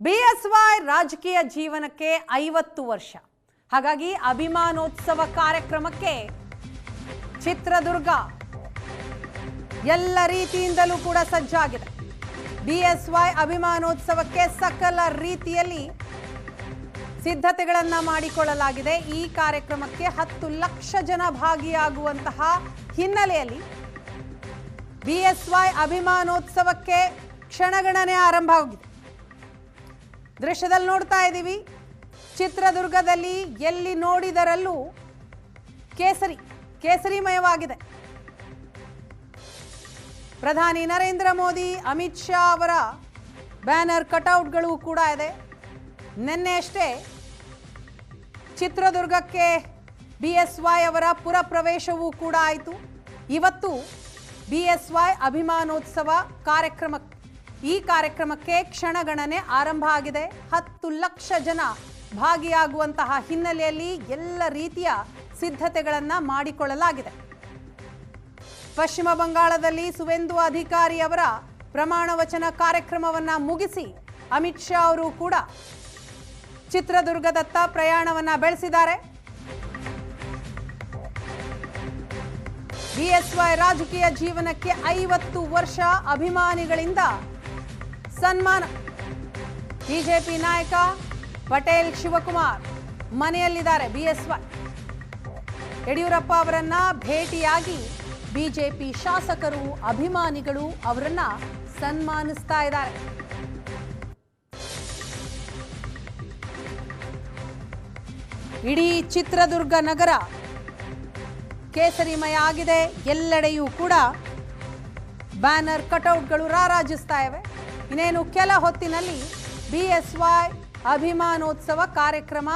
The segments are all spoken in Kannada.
ಬಿಎಸ್ವೈ ರಾಜಕೀಯ ಜೀವನಕ್ಕೆ 50 ವರ್ಷ. ಹಾಗಾಗಿ ಅಭಿಮಾನೋತ್ಸವ ಕಾರ್ಯಕ್ರಮಕ್ಕೆ ಚಿತ್ರದುರ್ಗ ಎಲ್ಲ ರೀತಿಯಿಂದಲೂ ಕೂಡ ಸಜ್ಜಾಗಿದೆ. ಬಿಎಸ್ವೈ ಅಭಿಮಾನೋತ್ಸವಕ್ಕೆ ಸಕಲ ರೀತಿಯಲ್ಲಿ ಸಿದ್ಧತೆಗಳನ್ನು ಮಾಡಿಕೊಳ್ಳಲಾಗಿದೆ. ಈ ಕಾರ್ಯಕ್ರಮಕ್ಕೆ 10 ಲಕ್ಷ ಜನ ಭಾಗಿಯಾಗುವಂತಹ ಹಿನ್ನೆಲೆಯಲ್ಲಿ ಬಿಎಸ್ವೈ ಅಭಿಮಾನೋತ್ಸವಕ್ಕೆ ಕ್ಷಣಗಣನೆ ಆರಂಭ ಆಗಿದೆ. ದೃಶ್ಯದಲ್ಲಿ ನೋಡ್ತಾ ಇದ್ದೀವಿ, ಚಿತ್ರದುರ್ಗದಲ್ಲಿ ಎಲ್ಲಿ ನೋಡಿದರಲ್ಲೂ ಕೇಸರಿಮಯವಾಗಿದೆ. ಪ್ರಧಾನಿ ನರೇಂದ್ರ ಮೋದಿ, ಅಮಿತ್ ಶಾ ಅವರ ಬ್ಯಾನರ್ ಕಟೌಟ್ಗಳು ಕೂಡ ಇದೆ. ನಿನ್ನೆಯಷ್ಟೇ ಚಿತ್ರದುರ್ಗಕ್ಕೆ ಬಿಎಸ್ವೈ ಅವರ ಪುರ ಪ್ರವೇಶವೂ ಕೂಡ ಆಯಿತು. ಇವತ್ತು ಬಿಎಸ್ವೈ ಅಭಿಮಾನೋತ್ಸವ ಈ ಕಾರ್ಯಕ್ರಮಕ್ಕೆ ಕ್ಷಣಗಣನೆ ಆರಂಭ ಆಗಿದೆ. 10 ಲಕ್ಷ ಜನ ಭಾಗಿಯಾಗುವಂತಹ ಹಿನ್ನೆಲೆಯಲ್ಲಿ ಎಲ್ಲ ರೀತಿಯ ಸಿದ್ಧತೆಗಳನ್ನು ಮಾಡಿಕೊಳ್ಳಲಾಗಿದೆ. ಪಶ್ಚಿಮ ಬಂಗಾಳದಲ್ಲಿ ಸುವೇಂದು ಅಧಿಕಾರಿ ಅವರ ಪ್ರಮಾಣ ವಚನ ಕಾರ್ಯಕ್ರಮವನ್ನು ಮುಗಿಸಿ ಅಮಿತ್ ಶಾ ಅವರು ಕೂಡ ಚಿತ್ರದುರ್ಗದತ್ತ ಪ್ರಯಾಣವನ್ನು ಬೆಳೆಸಿದ್ದಾರೆ. ಬಿಎಸ್ವೈ ರಾಜಕೀಯ ಜೀವನಕ್ಕೆ 50 ವರ್ಷ, ಅಭಿಮಾನಿಗಳಿಂದ ಸನ್ಮಾನ. ಬಿಜೆಪಿ ನಾಯಕ ಪಟೇಲ್ ಶಿವಕುಮಾರ್ ಮನೆಯಲ್ಲಿದ್ದಾರೆ. ಬಿಎಸ್ವೈ ಯಡಿಯೂರಪ್ಪ ಅವರನ್ನ ಭೇಟಿಯಾಗಿ ಬಿಜೆಪಿ ಶಾಸಕರು, ಅಭಿಮಾನಿಗಳು ಅವರನ್ನ ಸನ್ಮಾನಿಸ್ತಾ ಇದ್ದಾರೆ. ಇಡೀ ಚಿತ್ರದುರ್ಗ ನಗರ ಕೇಸರಿಮಯ ಆಗಿದೆ. ಎಲ್ಲೆಡೆಯೂ ಕೂಡ ಬ್ಯಾನರ್ ಕಟೌಟ್ಗಳು ರಾರಾಜಿಸ್ತಾ ಇವೆ. ಇನ್ನೇನು ಕೆಲ ಹೊತ್ತಿನಲ್ಲಿ ಬಿಎಸ್ವೈ ಅಭಿಮಾನೋತ್ಸವ ಕಾರ್ಯಕ್ರಮ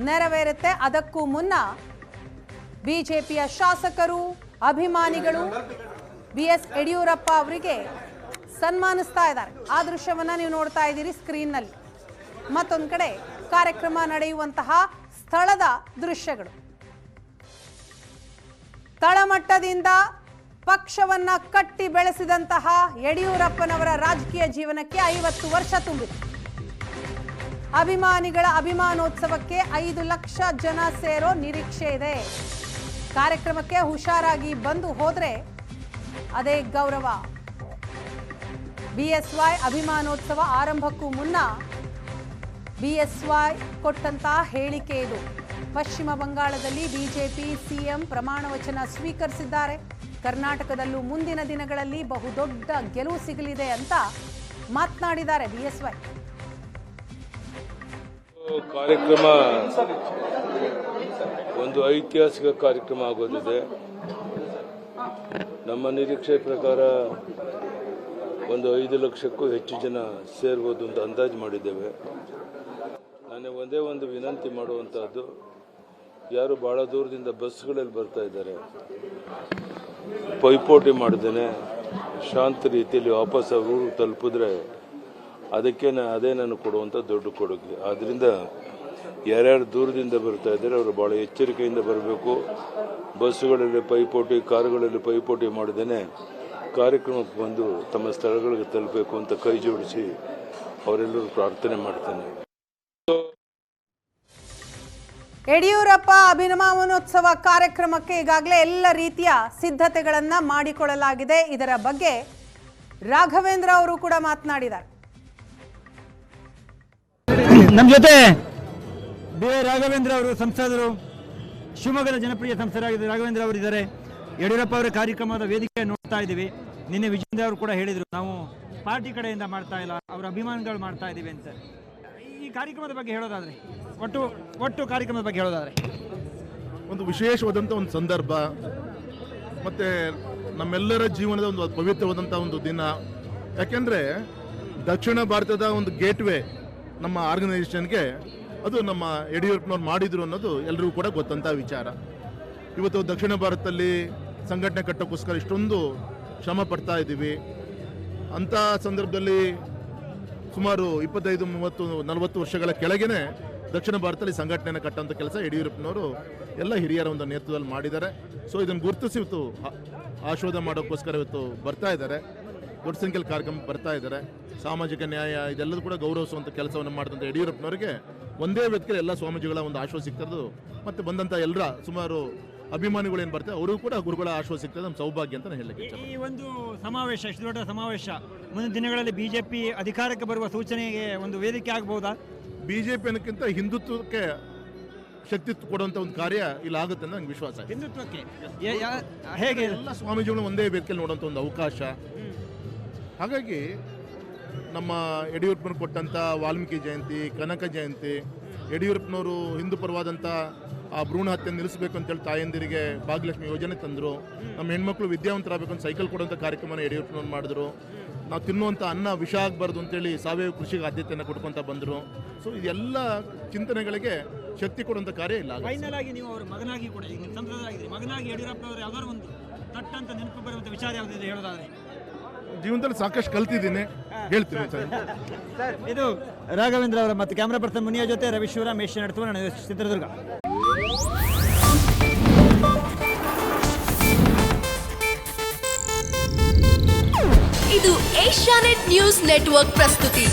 ನೆರವೇರುತ್ತೆ. ಅದಕ್ಕೂ ಮುನ್ನ ಬಿಜೆಪಿಯ ಶಾಸಕರು, ಅಭಿಮಾನಿಗಳು ಬಿಎಸ್ ಯಡಿಯೂರಪ್ಪ ಅವರಿಗೆ ಸನ್ಮಾನಿಸ್ತಾ ಇದ್ದಾರೆ. ಆ ದೃಶ್ಯವನ್ನ ನೀವು ನೋಡ್ತಾ ಇದ್ದೀರಿ ಸ್ಕ್ರೀನ್ನಲ್ಲಿ. ಮತ್ತೊಂದು ಕಡೆ ಕಾರ್ಯಕ್ರಮ ನಡೆಯುವಂತಹ ಸ್ಥಳದ ದೃಶ್ಯಗಳು. ತಳಮಟ್ಟದಿಂದ ಪಕ್ಷವನ್ನ ಕಟ್ಟಿ ಬೆಳೆಸಿದಂತಹ ಯಡಿಯೂರಪ್ಪನವರ ರಾಜಕೀಯ ಜೀವನಕ್ಕೆ 50 ವರ್ಷ ತುಂಬಿದೆ. ಅಭಿಮಾನಿಗಳ ಅಭಿಮಾನೋತ್ಸವಕ್ಕೆ 5 ಲಕ್ಷ ಜನ ಸೇರೋ ನಿರೀಕ್ಷೆ ಇದೆ. ಕಾರ್ಯಕ್ರಮಕ್ಕೆ ಹುಷಾರಾಗಿ ಬಂದು ಹೋದ್ರೆ ಅದೇ ಗೌರವ. ಬಿಎಸ್ವೈ ಅಭಿಮಾನೋತ್ಸವ ಆರಂಭಕ್ಕೂ ಮುನ್ನ ಬಿಎಸ್ವೈ ಕೊಟ್ಟಂತಹ ಹೇಳಿಕೆ ಇದು. ಪಶ್ಚಿಮ ಬಂಗಾಳದಲ್ಲಿ ಬಿಜೆಪಿ ಸಿಎಂ ಪ್ರಮಾಣ ವಚನ ಸ್ವೀಕರಿಸಿದ್ದಾರೆ. ಕರ್ನಾಟಕದಲ್ಲೂ ಮುಂದಿನ ದಿನಗಳಲ್ಲಿ ಬಹುದೊಡ್ಡ ಗೆಲುವು ಸಿಗಲಿದೆ ಅಂತ ಮಾತನಾಡಿದ್ದಾರೆ ಬಿಎಸ್ವೈ. ಕಾರ್ಯಕ್ರಮ ಒಂದು ಐತಿಹಾಸಿಕ ಕಾರ್ಯಕ್ರಮ ಆಗೋದಿದೆ. ನಮ್ಮ ನಿರೀಕ್ಷೆ ಪ್ರಕಾರ ಒಂದು 5 ಲಕ್ಷಕ್ಕೂ ಹೆಚ್ಚು ಜನ ಸೇರ್ಬೋದು ಅಂತ ಅಂದಾಜು ಮಾಡಿದ್ದೇವೆ. ನಾನು ಒಂದೇ ಒಂದು ವಿನಂತಿ ಮಾಡುವಂತಹದ್ದು, ಯಾರು ಬಹಳ ದೂರದಿಂದ ಬಸ್ಗಳಲ್ಲಿ ಬರ್ತಾ ಇದ್ದಾರೆ, ಪೈಪೋಟಿ ಮಾಡ್ದೇನೆ ಶಾಂತ ರೀತಿಯಲ್ಲಿ ವಾಪಸ್ ಅವರು ತಲುಪಿದ್ರೆ ಅದೇ ನಾನು ಕೊಡುವಂಥ ದೊಡ್ಡ ಕೊಡುಗೆ. ಆದ್ದರಿಂದ ಯಾರ್ಯಾರು ದೂರದಿಂದ ಬರ್ತಾ ಇದ್ದಾರೆ ಅವರು ಬಹಳ ಎಚ್ಚರಿಕೆಯಿಂದ ಬರಬೇಕು. ಬಸ್ಸುಗಳಲ್ಲಿ ಪೈಪೋಟಿ, ಕಾರುಗಳಲ್ಲಿ ಪೈಪೋಟಿ ಮಾಡ್ದೇನೆ ಕಾರ್ಯಕ್ರಮಕ್ಕೆ ಬಂದು ತಮ್ಮ ಸ್ಥಳಗಳಿಗೆ ತಲುಪಬೇಕು ಅಂತ ಕೈ ಜೋಡಿಸಿ ಅವರೆಲ್ಲರೂ ಪ್ರಾರ್ಥನೆ ಮಾಡ್ತೇನೆ. ಯಡಿಯೂರಪ್ಪ ಅಭಿಮಾನೋತ್ಸವ ಕಾರ್ಯಕ್ರಮಕ್ಕೆ ಈಗಾಗಲೇ ಎಲ್ಲ ರೀತಿಯ ಸಿದ್ಧತೆಗಳನ್ನ ಮಾಡಿಕೊಳ್ಳಲಾಗಿದೆ. ಇದರ ಬಗ್ಗೆ ರಾಘವೇಂದ್ರ ಅವರು ಕೂಡ ಮಾತನಾಡಿದ್ದಾರೆ. ನಮ್ಮ ಜೊತೆ ಬಿ ರಾಘವೇಂದ್ರ ಅವರು, ಸಂಸದರು, ಶಿವಮೊಗ್ಗದ ಜನಪ್ರಿಯ ಸಂಸದರಾಗಿದ್ದ ರಾಘವೇಂದ್ರ ಅವರು ಇದ್ದಾರೆ. ಯಡಿಯೂರಪ್ಪ ಅವರ ಕಾರ್ಯಕ್ರಮದ ವೇದಿಕೆ ನೋಡ್ತಾ ಇದ್ದೀವಿ. ನಿನ್ನೆ ವಿಜೇಂದ್ರ ಅವರು ಕೂಡ ಹೇಳಿದರು, ನಾವು ಪಾರ್ಟಿ ಕಡೆಯಿಂದ ಮಾಡ್ತಾ ಇಲ್ಲ, ಅವರ ಅಭಿಮಾನಿಗಳು ಮಾಡ್ತಾ ಇದ್ದೀವಿ ಅಂತ. ಈ ಕಾರ್ಯಕ್ರಮದ ಬಗ್ಗೆ ಹೇಳೋದಾದ್ರೆ, ಒಟ್ಟು ಕಾರ್ಯಕ್ರಮದ ಬಗ್ಗೆ ಹೇಳೋದಾದ್ರೆ, ಒಂದು ವಿಶೇಷವಾದಂಥ ಒಂದು ಸಂದರ್ಭ ಮತ್ತು ನಮ್ಮೆಲ್ಲರ ಜೀವನದ ಒಂದು ಪವಿತ್ರವಾದಂಥ ಒಂದು ದಿನ. ಯಾಕೆಂದರೆ ದಕ್ಷಿಣ ಭಾರತದ ಒಂದು ಗೇಟ್ವೇ ನಮ್ಮ ಆರ್ಗನೈಸೇಷನ್ಗೆ ಅದು ನಮ್ಮ ಯಡಿಯೂರಪ್ಪನವ್ರು ಮಾಡಿದ್ರು ಅನ್ನೋದು ಎಲ್ಲರಿಗೂ ಕೂಡ ಗೊತ್ತಂಥ ವಿಚಾರ. ಇವತ್ತು ದಕ್ಷಿಣ ಭಾರತದಲ್ಲಿ ಸಂಘಟನೆ ಕಟ್ಟೋಕ್ಕೋಸ್ಕರ ಇಷ್ಟೊಂದು ಶ್ರಮ ಪಡ್ತಾ ಇದ್ದೀವಿ. ಅಂಥ ಸಂದರ್ಭದಲ್ಲಿ ಸುಮಾರು 25, 30, 40 ವರ್ಷಗಳ ಕೆಳಗೇನೆ ದಕ್ಷಿಣ ಭಾರತದಲ್ಲಿ ಸಂಘಟನೆಯನ್ನು ಕಟ್ಟುವಂಥ ಕೆಲಸ ಯಡಿಯೂರಪ್ಪನವರು ಎಲ್ಲ ಹಿರಿಯರ ಒಂದು ನೇತೃತ್ವದಲ್ಲಿ ಮಾಡಿದ್ದಾರೆ. ಸೊ ಇದನ್ನು ಗುರುತಿಸಿ ಇವತ್ತು ಆಶೀರ್ವಾದ ಮಾಡೋಕ್ಕೋಸ್ಕರ ಇವತ್ತು ಬರ್ತಾ ಇದ್ದಾರೆ. ದೊಡ್ಡ ಸಂಖ್ಯೆಯಲ್ಲಿ ಕಾರ್ಯಕ್ರಮ ಬರ್ತಾ ಇದ್ದಾರೆ. ಸಾಮಾಜಿಕ ನ್ಯಾಯ ಇದೆಲ್ಲದೂ ಕೂಡ ಗೌರವಿಸುವಂಥ ಕೆಲಸವನ್ನು ಮಾಡಿದಂಥ ಯಡಿಯೂರಪ್ಪನವರಿಗೆ ಒಂದೇ ವೇದಿಕೆಯಲ್ಲಿ ಎಲ್ಲ ಸ್ವಾಮೀಜಿಗಳ ಒಂದು ಆಶ್ವಾಸ ಸಿಗ್ತದ್ದು, ಮತ್ತು ಬಂದಂಥ ಎಲ್ಲರ ಸುಮಾರು ಅಭಿಮಾನಿಗಳು ಏನು ಬರ್ತಾರೆ ಅವರಿಗೂ ಕೂಡ ಗುರುಗಳ ಆಶ್ವಾಸ ಸಿಗ್ತದೆ. ನಮ್ಮ ಸೌಭಾಗ್ಯ ಅಂತ ನಾನು ಹೇಳಲಿಕ್ಕೆ ಇಚ್ಛೆ. ಈ ಒಂದು ಸಮಾವೇಶ, ಇಷ್ಟು ದೊಡ್ಡ ಸಮಾವೇಶ ಮುಂದಿನ ದಿನಗಳಲ್ಲಿ ಬಿಜೆಪಿ ಅಧಿಕಾರಕ್ಕೆ ಬರುವ ಸೂಚನೆಗೆ ಒಂದು ವೇದಿಕೆ ಆಗಬಹುದಾ? ಬಿಜೆಪಿ ಅನ್ನೋಕ್ಕಿಂತ ಹಿಂದುತ್ವಕ್ಕೆ ಶಕ್ತಿ ಕೊಡುವಂಥ ಒಂದು ಕಾರ್ಯ ಇಲ್ಲಿ ಆಗುತ್ತೆ ಅಂತ ನಂಗೆ ವಿಶ್ವಾಸ ಇದೆ. ಹಿಂದುತ್ವಕ್ಕೆ ಹೇಗೆ ಎಲ್ಲ ಸ್ವಾಮೀಜಿಗಳು ಒಂದೇ ವೇದಿಕೆಯಲ್ಲಿ ನೋಡುವಂಥ ಒಂದು ಅವಕಾಶ. ಹಾಗಾಗಿ ನಮ್ಮ ಯಡಿಯೂರಪ್ಪನ ಕೊಟ್ಟಂಥ ವಾಲ್ಮೀಕಿ ಜಯಂತಿ, ಕನಕ ಜಯಂತಿ, ಯಡಿಯೂರಪ್ಪನವರು ಹಿಂದೂ ಪರವಾದಂಥ ಆ ಭ್ರೂಣ ಹತ್ಯೆ ನಿಲ್ಲಿಸಬೇಕು ಅಂತೇಳಿ ತಾಯಂದಿರಿಗೆ ಭಾಗ್ಯಲಕ್ಷ್ಮಿ ಯೋಜನೆ ತಂದರು. ನಮ್ಮ ಹೆಣ್ಮಕ್ಳು ವಿದ್ಯಾವಂತರಾಗಬೇಕು ಅಂತ ಸೈಕಲ್ ಕೊಡುವಂಥ ಕಾರ್ಯಕ್ರಮನ ಯಡಿಯೂರಪ್ಪನವ್ರು ಮಾಡಿದ್ರು. ನಾವು ತಿನ್ನುವಂಥ ಅನ್ನ ವಿಷ ಆಗಬಾರ್ದು ಅಂತೇಳಿ ಸಾವಯವ ಕೃಷಿಗೆ ಆದ್ಯತೆಯನ್ನು ಕೊಡ್ಕೊತ ಬಂದರು. ಸೊ ಇದೆಲ್ಲ ಚಿಂತನೆಗಳಿಗೆ ಶಕ್ತಿ ಕೊಡುವಂಥ ಕಾರ್ಯ ಇಲ್ಲ. ಫೈನಲ್ ಆಗಿ ನೀವು ಅವರ ಮಗನಾಗಿ ಕೂಡ ಈಗ ಸಂಸದರಾಗಿದ್ದೀರಿ, ಮಗನಾಗಿ ಯಡಿಯೂರಪ್ಪನವರು ಯಾವ್ದಾದ್ರು ಒಂದು ತಟ್ಟಂತ ನೆನಪು ಬರುವಂಥ ವಿಚಾರ ಯಾವುದಿದೆ ಹೇಳೋದಾದ್ರೆ? ಜೀವನದಲ್ಲಿ ಸಾಕಷ್ಟು ಕಲ್ತಿದ್ದೀನಿ, ಹೇಳ್ತೀನಿ ಸರ್. ಇದು ರಾಘವೇಂದ್ರ ಅವರ ಮತ್ತು ಕ್ಯಾಮ್ರಾ ಪರ್ಸನ್ ಮುನಿಯ ಜೊತೆ ರವಿ ಶಿವರಾಮ್, ಏಷ್ಯಾ ನಡೆಸುವ ನಾನು ಚಿತ್ರದುರ್ಗ. ಇದು ಏಷ್ಯಾನೆಟ್ ನ್ಯೂಸ್ ನೆಟ್ವರ್ಕ್ ಪ್ರಸ್ತುತಿ.